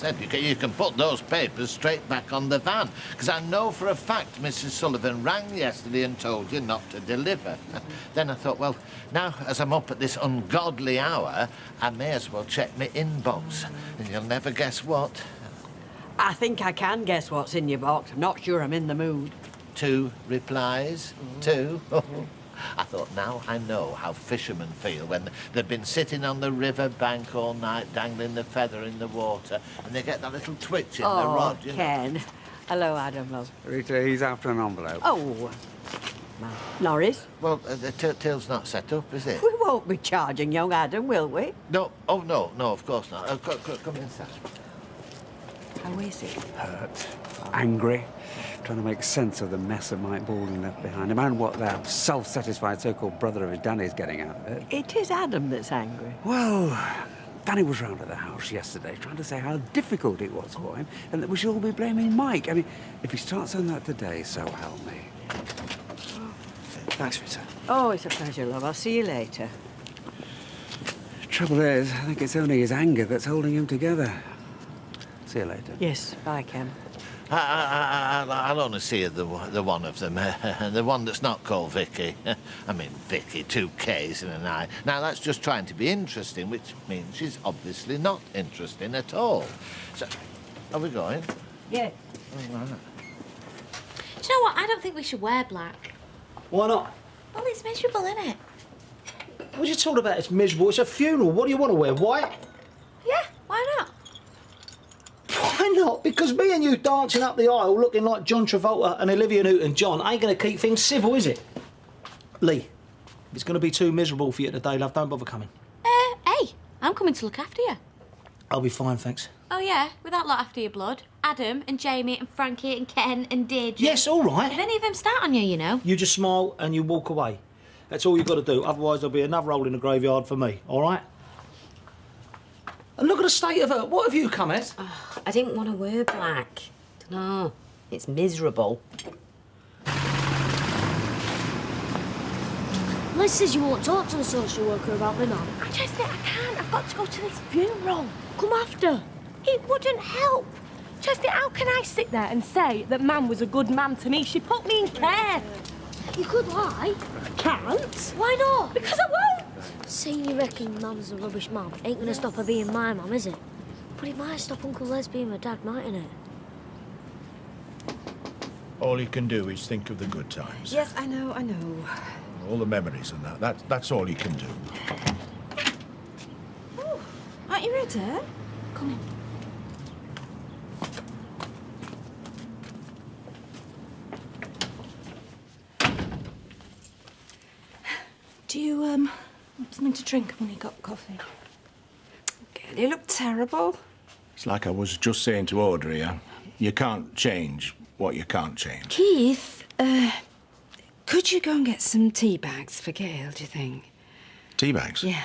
said, you can put those papers straight back on the van, because I know for a fact Mrs. Sullivan rang yesterday and told you not to deliver. Then I thought, well, now as I'm up at this ungodly hour, I may as well check my inbox, and you'll never guess what. I think I can guess what's in your box. I'm not sure I'm in the mood. 2 replies. 2. I thought, now I know how fishermen feel when they've been sitting on the river bank all night, dangling the feather in the water, and they get that little twitch in the rod. Oh, Ken. Hello, Adam, love. Rita, he's after an envelope. Oh, Norris? Well, the till's not set up, is it? We won't be charging young Adam, will we? No. Oh, no, of course not. Come inside. How is he? Hurt, angry, trying to make sense of the mess that Mike Baldwin left behind him and what that self-satisfied so-called brother of his Danny's getting out of it. It is Adam that's angry. Well, Danny was round at the house yesterday trying to say how difficult it was for him and that we should all be blaming Mike. I mean, if he starts on that today, so help me. Thanks, Rita. Oh, it's a pleasure, love. I'll see you later. Trouble is, I think it's only his anger that's holding him together. See you later. Yes, bye, Ken. I'll only see the one of them, the one that's not called Vicky. I mean, Vicky, 2 Ks and an I. Now, that's just trying to be interesting, which means she's obviously not interesting at all. So, are we going? Yeah. All right. Do you know what? I don't think we should wear black. Why not? Well, it's miserable, isn't it? What are you talking about? It's miserable. It's a funeral. What do you want to wear? White? Yeah, why not? Why not? Because me and you dancing up the aisle looking like John Travolta and Olivia Newton-John ain't going to keep things civil, is it? Lee, if it's going to be too miserable for you today, love, don't bother coming. Hey, I'm coming to look after you. I'll be fine, thanks. Oh, yeah, with that lot after your blood. Adam and Jamie and Frankie and Ken and Deirdre. Yes, all right. If any of them start on you, you know. You just smile and you walk away. That's all you've got to do. Otherwise, there'll be another hole in the graveyard for me, all right? And look at the state of her. What have you come at? Oh, I didn't want to wear black. No, it's miserable. Liz says you won't talk to the social worker about me now. I just think I can't. I've got to go to this funeral. Come after. It wouldn't help. Chesty, how can I sit there and say that Mam was a good man to me? She put me in care. You could lie. Can't. Why not? Because I won't. Saying you reckon Mam's a rubbish mum ain't gonna stop her being my mum, is it? But it might stop Uncle Les being my dad, mightn't it? All you can do is think of the good times. Yes, I know. All the memories and that's all you can do. Oh, aren't you ready? Come in. Do you, want something to drink? I've only got coffee. God, you look terrible. It's like I was just saying to Audrey, you can't change what you can't change. Keith, could you go and get some tea bags for Gail, do you think? Tea bags? Yeah.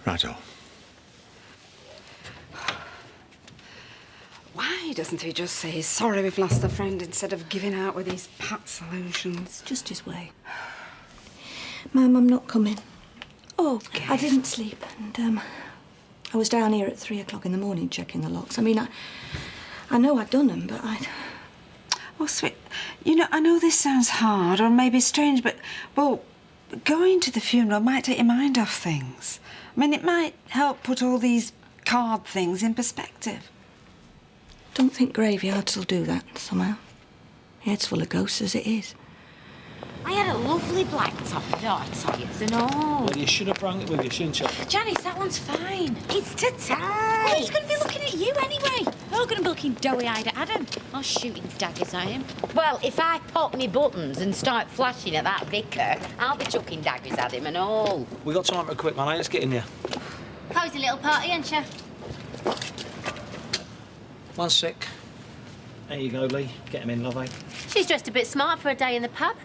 Right-o. Why doesn't he just say he's sorry we've lost a friend instead of giving out with these pat solutions? Just his way. Mum, I'm not coming. Oh, I didn't sleep, and I was down here at 3 o'clock in the morning checking the locks. I mean, I know I'd done them, but I'd... Oh, sweet. You know, I know this sounds hard or maybe strange, but, well, going to the funeral might take your mind off things. I mean, it might help put all these card things in perspective. Don't think graveyards will do that, somehow. Yeah, it's full of ghosts as it is. I had a lovely black top, I tell you, and all. Well, you should have brought it with you, shouldn't you? Janice, that one's fine. It's too tight. Well, he's going to be looking at you anyway. You're going to be looking doughy-eyed at Adam. Or shooting daggers at him. Well, if I pop me buttons and start flashing at that vicar, I'll be chucking daggers at him and all. We got time for a quick one, eh? Let's get in there. Cosy little party, ain't you? 1 sec. There you go, Lee. Get him in, love, eh? She's dressed a bit smart for a day in the pub.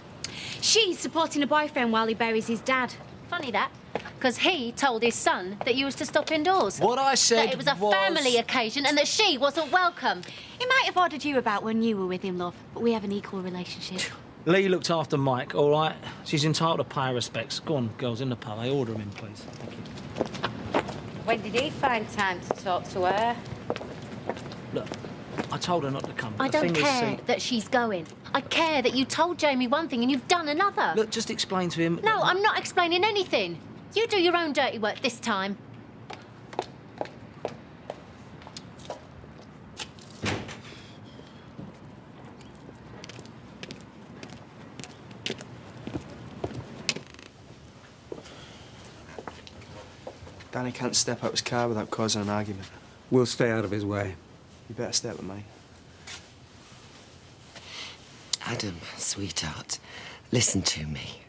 She's supporting a boyfriend while he buries his dad. Funny that, because he told his son that you was to stop indoors. What I said that it was a family occasion and that she wasn't welcome. He might have ordered you about when you were with him, love, but we have an equal relationship. Lee looked after Mike, all right? She's entitled to pay her respects. Go on, girls, in the pub. Order him in, please. Thank you. When did he find time to talk to her? Look, I told her not to come. I The don't thing is, care that she's going. I care that you told Jamie one thing and you've done another. Look, just explain to him... No, I'm not explaining anything. You do your own dirty work this time. Danny can't step out his car without causing an argument. We'll stay out of his way. You better stay with me. Adam, sweetheart, listen to me.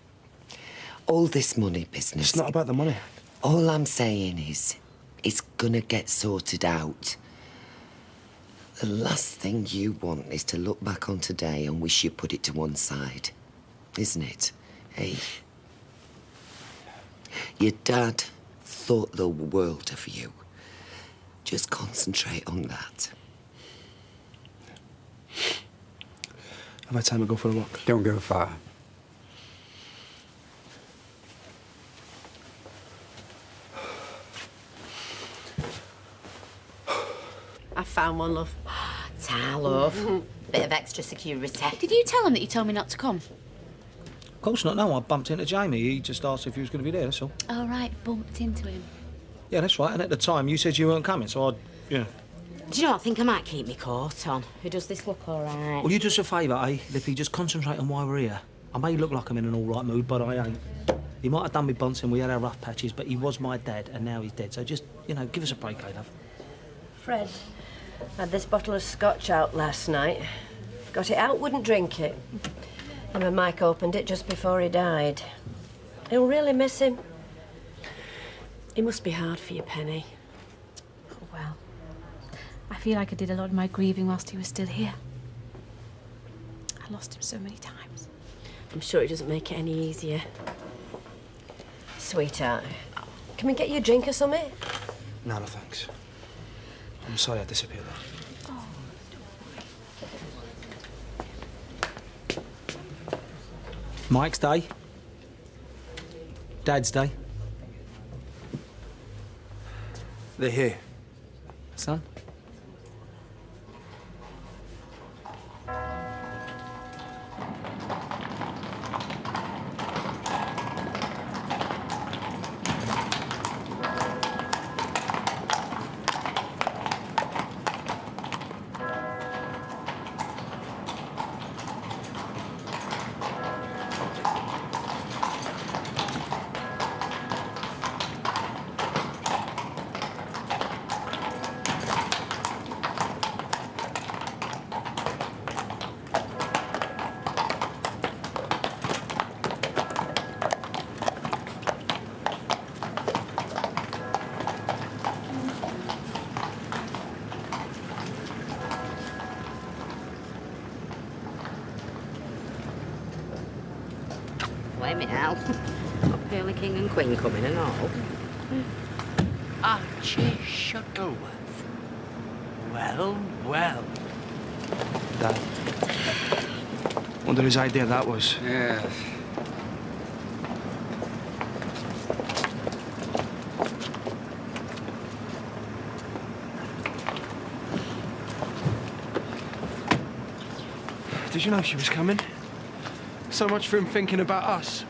All this money business... It's not about the money. All I'm saying is, it's gonna get sorted out. The last thing you want is to look back on today and wish you put it to one side. Isn't it? Hey? Your dad thought the world of you. Just concentrate on that. Have I time to go for a walk? Don't go far. I found one, love. Ta, love. Bit of extra security. Did you tell him that you told me not to come? Of course not, no. I bumped into Jamie. He just asked if he was going to be there, that's all. All right, bumped into him. Yeah, that's right. And at the time, you said you weren't coming, so yeah. Do you know what? I think I might keep my coat on. Who does this look all right? Will you do us a favour, eh, Lippy? Just concentrate on why we're here. I may look like I'm in an all right mood, but I ain't. He might have done me Bunsen, we had our rough patches, but he was my dad, and now he's dead. So just, you know, give us a break, eh, love? Fred, had this bottle of scotch out last night. Got it out, wouldn't drink it. And when Mike opened it just before he died. He'll really miss him. It must be hard for you, Penny. Oh, well, I feel like I did a lot of my grieving whilst he was still here. I lost him so many times. I'm sure it doesn't make it any easier. Sweetheart, can we get you a drink or something? No, no, thanks. I'm sorry I disappeared. Mike's day. Dad's day. They're here. Son? Blimey hell. Got Pearly King and Queen coming and all. Archie Shuttleworth. Well, well. Dad. Wonder whose idea that was. Yes. Did you know she was coming? So much for him thinking about us.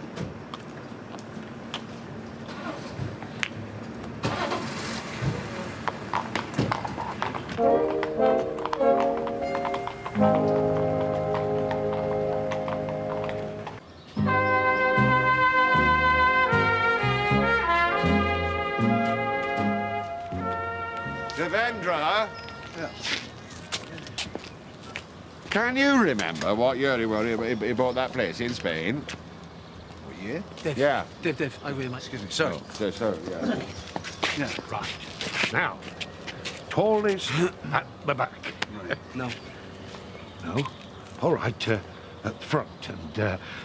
Devendra? Yeah. Can you remember what year he bought that place in Spain? What year? Dave. Yeah. Dave, over here, mate. Excuse me. Sorry. Oh, sorry, yeah. Yeah, right. Now, tallest at the back. No. No? All right, at the front,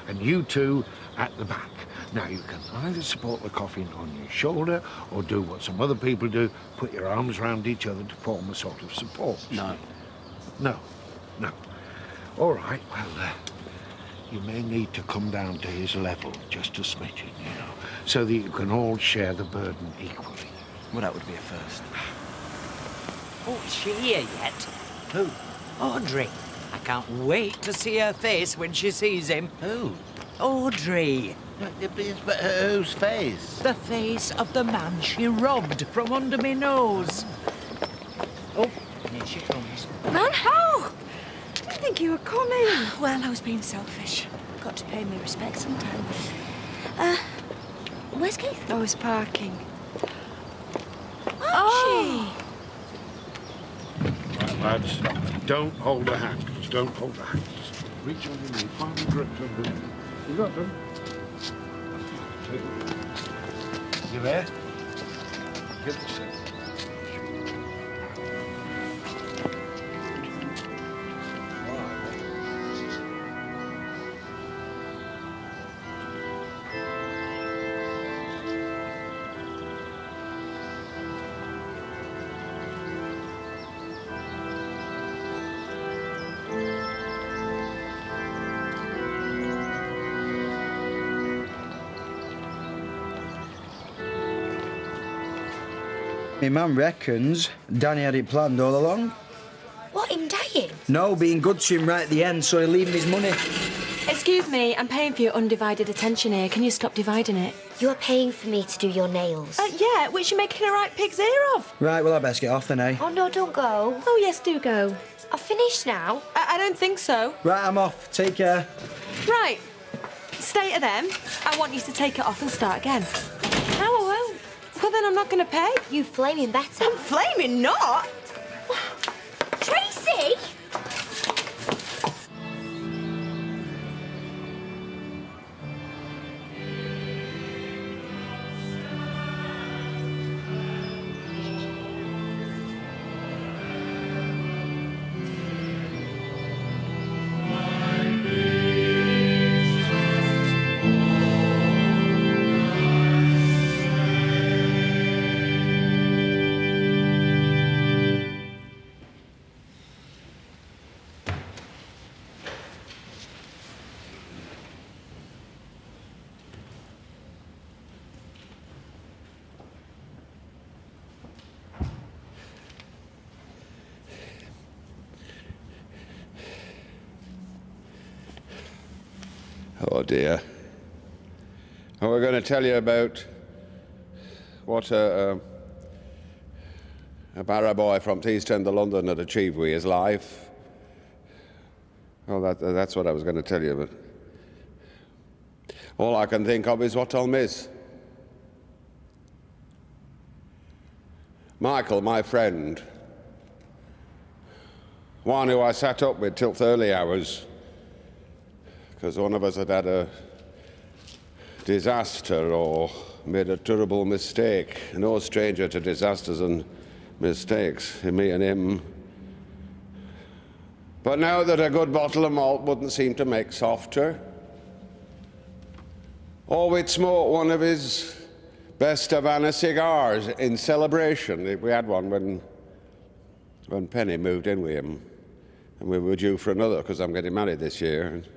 and you two at the back. Now, you can either support the coffin on your shoulder or do what some other people do, put your arms around each other to form a sort of support. No. No. No. All right, well, you may need to come down to his level just a smidgen, you know, so that you can all share the burden equally. Well, that would be a first. Oh, is she here yet? Who? Audrey. I can't wait to see her face when she sees him. Who? Audrey. But whose face? The face of the man she robbed from under me nose. Oh, here she comes. Man, oh! I didn't think you were coming. Well, I was being selfish. Got to pay me respect sometime. Where's Keith? I was parking. Right, lads, don't hold the hands. Don't hold the hands. Reach underneath, find the grips underneath. You got them? You there? Get the seat. My man reckons Danny had it planned all along. What, him dying? No, being good to him right at the end, so he'll leave him his money. Excuse me, I'm paying for your undivided attention here. Can you stop dividing it? You are paying for me to do your nails. Yeah, which you're making a right pig's ear of. Right, well, I best get off then, eh? Oh, no, don't go. Oh, yes, do go. I've finished now. I don't think so. Right, I'm off. Take care. Right. Stay to them. I want you to take it off and start again. No, I won't. Well, then I'm not going to pay. You flaming better. I'm flaming not. Tracy! Oh dear. Oh, we're going to tell you about what a barra boy from East End of London had achieved with his life. Oh, that's what I was going to tell you, but all I can think of is what I'll miss. Michael, my friend, one who I sat up with till early hours, because one of us had had a disaster or made a terrible mistake. No stranger to disasters and mistakes, me and him. But now that a good bottle of malt wouldn't seem to make softer, or we'd smoke one of his best Havana cigars in celebration. We had one when Penny moved in with him, and we were due for another because I'm getting married this year. And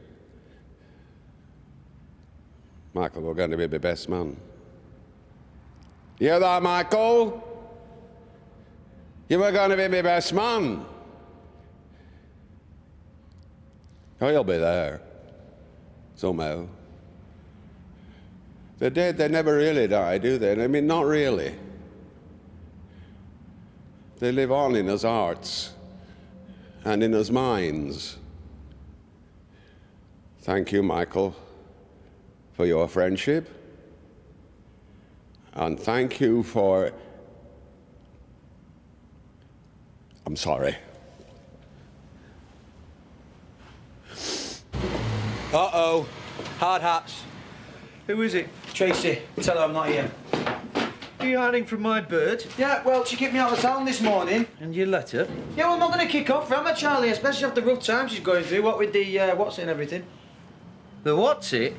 Michael, we're going to be my best man. You hear that, Michael? You were going to be my best man. Oh, he'll be there. Somehow. They're dead, they never really die, do they? I mean, not really. They live on in his hearts and in his minds. Thank you, Michael, for your friendship. And thank you for... I'm sorry. Uh-oh. Hard hats. Who is it? Tracy, tell her I'm not here. Are you hiding from my bird? Yeah, well, she kicked me out of town this morning. And you let her? Yeah, well, I'm not going to kick off, am I, Charlie? Especially after the rough time she's going through, what with the what's it and everything. The what's it?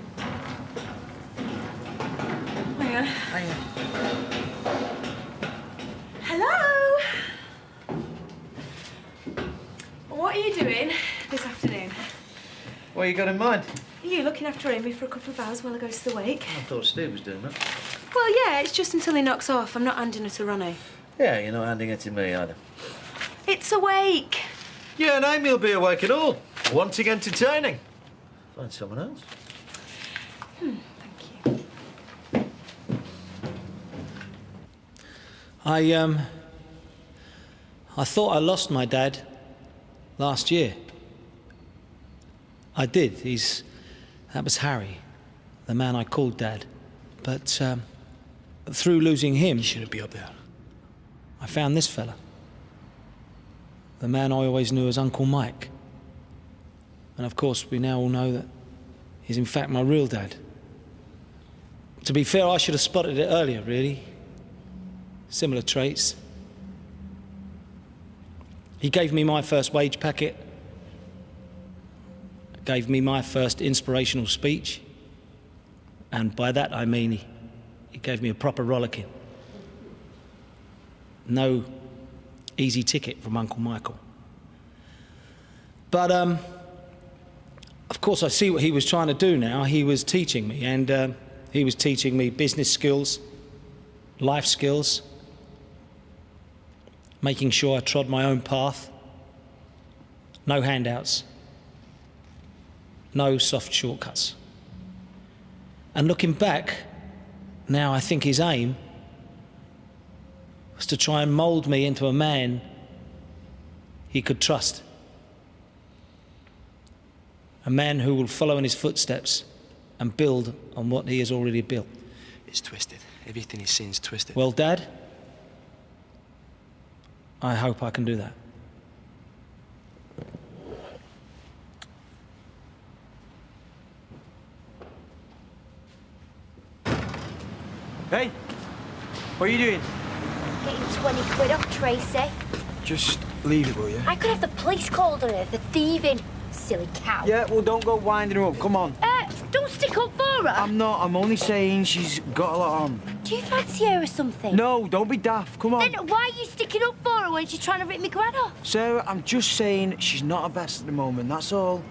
Hiya. Hiya. Hello? What are you doing this afternoon? What you got in mind? Are you looking after Amy for a couple of hours while I go to the wake? I thought Steve was doing that. Well, yeah, it's just until he knocks off. I'm not handing her to Ronnie. Yeah, you're not handing it to me either. It's awake. Yeah, and Amy will be awake at all. Wanting entertaining. Find someone else. Thank you. I thought I lost my dad last year. I did. That was Harry, the man I called Dad. But through losing him, Shouldn't be up there. I found this fella. The man I always knew as Uncle Mike. And of course, we now all know that he's in fact my real dad. To be fair, I should have spotted it earlier, really. Similar traits. He gave me my first wage packet, gave me my first inspirational speech, and by that I mean he gave me a proper rollicking. No easy ticket from Uncle Michael. But, of course, I see what he was trying to do now. He was teaching me, and he was teaching me business skills, life skills, making sure I trod my own path. No handouts. No soft shortcuts. And looking back, now I think his aim was to try and mould me into a man he could trust. A man who will follow in his footsteps and build on what he has already built. It's twisted. Everything he's saying is twisted. Well, Dad, I hope I can do that. Hey, what are you doing? Getting 20 quid off Tracy. Just leave it, will you? I could have the police called on her for thieving. Silly cow. Yeah, well, don't go winding her up. Come on. Don't stick up for her. I'm not. I'm only saying she's got a lot on. Do you fancy her or something? No, don't be daft. Come on. Then why are you sticking up for her when she's trying to rip me grad off? Sarah, I'm just saying she's not her best at the moment, that's all.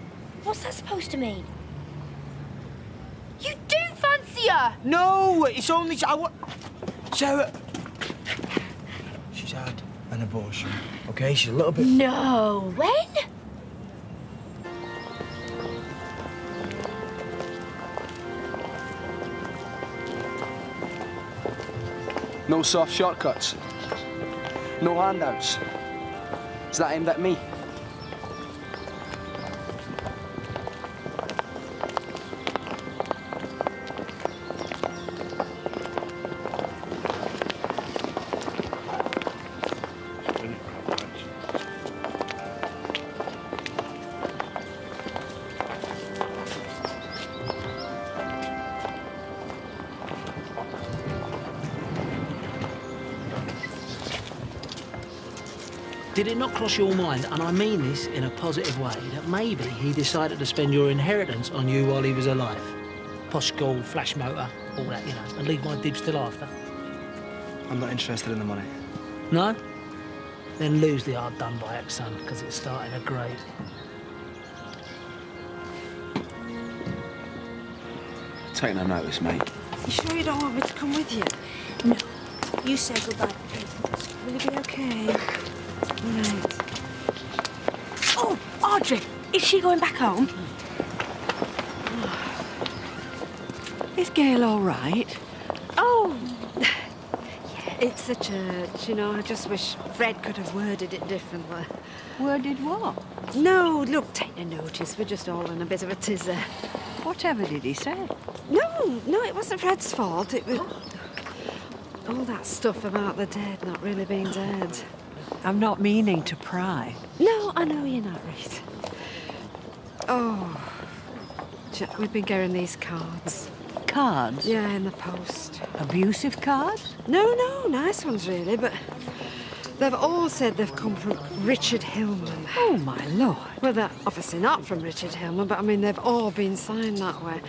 What's that supposed to mean? You do fancy her? No, it's only... Sarah... She's had an abortion, OK? She's a little bit... No. When? No soft shortcuts. No handouts. Is that aimed at me? Did it not cross your mind, and I mean this in a positive way, that maybe he decided to spend your inheritance on you while he was alive? Posh school, flash motor, all that, you know, and leave my dibs till after? I'm not interested in the money. No? Then lose the hard done by ex-son, because it's starting to grate. Take no notice, mate. You sure you don't want me to come with you? No. You say goodbye to Kate. Will you be okay? Right. Oh, Audrey, is she going back home? Is Gail all right? Oh, yeah, it's the church, you know. I just wish Fred could have worded it differently. Worded what? No, look, take no notice. We're just all in a bit of a tizzy. Whatever did he say? No, it wasn't Fred's fault. It was all that stuff about the dead not really being dead. I'm not meaning to pry. No, I know you're not, Reese. Oh, we've been getting these cards. Cards? Yeah, in the post. Abusive cards? No, nice ones really, but they've all said they've come from Richard Hillman. Oh, my Lord. Well, they're obviously not from Richard Hillman, but I mean, they've all been signed that way.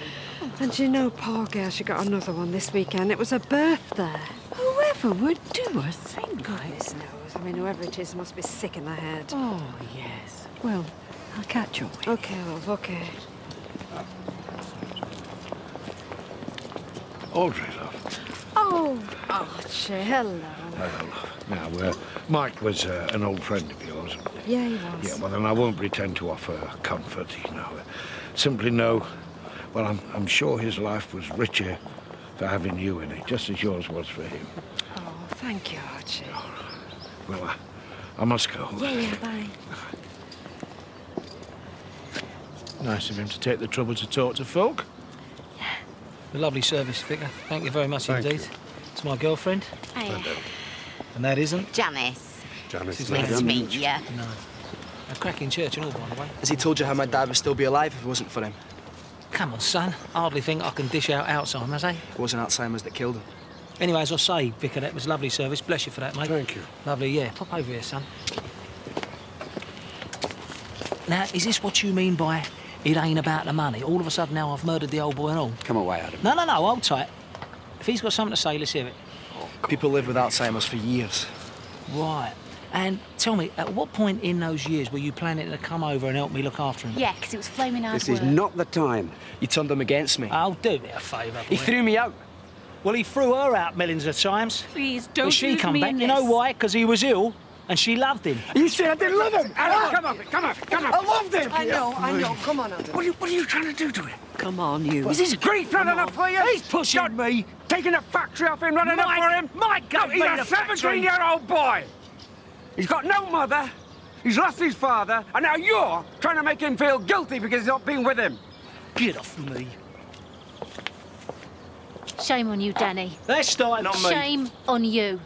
And you know, poor girl, she got another one this weekend. It was her birthday. Whoever would do a thing Goodness knows. I mean, whoever it is must be sick in the head. Oh, yes. Well, I'll catch up with you. OK, love, OK. Audrey, love. Oh, Archie, hello. Now, Mike was an old friend of yours. Yeah, he was. Yeah, well, then I won't pretend to offer comfort, you know. Simply know, well, I'm sure his life was richer for having you in it, just as yours was for him. Oh, thank you, Archie. Well, I must go. Yeah, bye. Nice of him to take the trouble to talk to folk. A lovely service, Vicar. Thank you very much indeed. It's my girlfriend. Hiya. And that isn't? Janice. Janice. Nice to meet you. No. A cracking church and all, by the way. Has he told you how my dad would still be alive if it wasn't for him? Come on, son. Hardly think I can dish out Alzheimer's, eh? It wasn't Alzheimer's that killed him. Anyway, as I say, Vicar, that was lovely service. Bless you for that, mate. Thank you. Lovely, yeah. Pop over here, son. Now, is this what you mean by it ain't about the money? All of a sudden now I've murdered the old boy and all? Come away, Adam. No, hold tight. If he's got something to say, let's hear it. People live with Alzheimer's for years. Right. And tell me, at what point in those years were you planning to come over and help me look after him? Yeah, because it was flaming hard This work. is not the time. You turned him against me. Oh, do me a favour. He threw me out. Well, he threw her out millions of times. Please, don't But she use come me back. in You know this. why? Because he was ill and she loved him. You said I didn't love him. Adam, come on. I loved him. I know. Come on, Adam. What are you trying to do to him? Come on, you. Is this grief not enough for you? He's pushing me. Taking the factory off him, not enough for him? Mike gave He's me a the factory. 17-year-old boy. He's got no mother. He's lost his father. And now you're trying to make him feel guilty because he's not been with him. Get off me. Shame on you, Danny. They're starting on me. Shame on you.